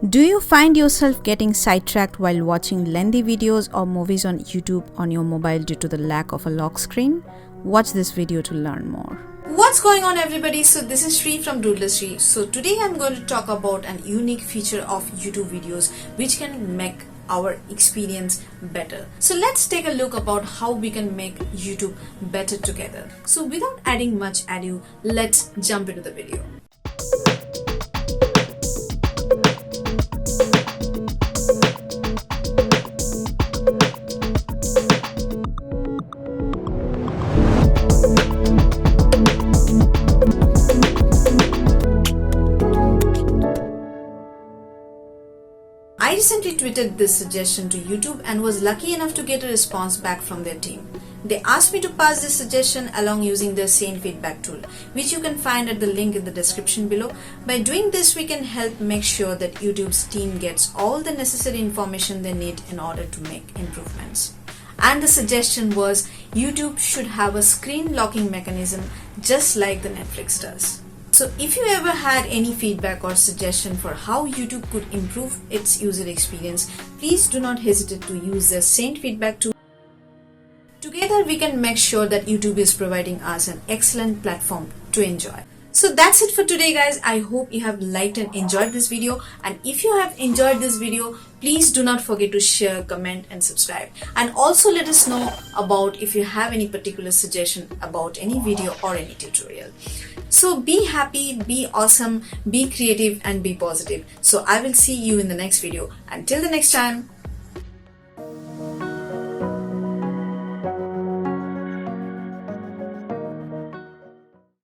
Do you find yourself getting sidetracked while watching lengthy videos or movies on YouTube on your mobile due to the lack of a lock screen? Watch this video to learn more. What's going on, everybody? So this is Sri from Doodlershri. So today I'm going to talk about an unique feature of YouTube videos which can make our experience better. So let's take a look about how we can make YouTube better together. So without adding much ado, let's jump into the video. I recently tweeted this suggestion to YouTube and was lucky enough to get a response back from their team. They asked me to pass this suggestion along using their Sane Feedback tool, which you can find at the link in the description below. By doing this, we can help make sure that YouTube's team gets all the necessary information they need in order to make improvements. And the suggestion was YouTube should have a screen locking mechanism just like the Netflix does. So if you ever had any feedback or suggestion for how YouTube could improve its user experience, please do not hesitate to use the Sane Feedback tool. Together we can make sure that YouTube is providing us an excellent platform to enjoy. So that's it for today, guys. I hope you have liked and enjoyed this video, and if you have enjoyed this video, please do not forget to share, comment and subscribe, and also let us know about if you have any particular suggestion about any video or any tutorial. So be happy, be awesome, be creative and be positive. So I will see you in the next video. Until the next time,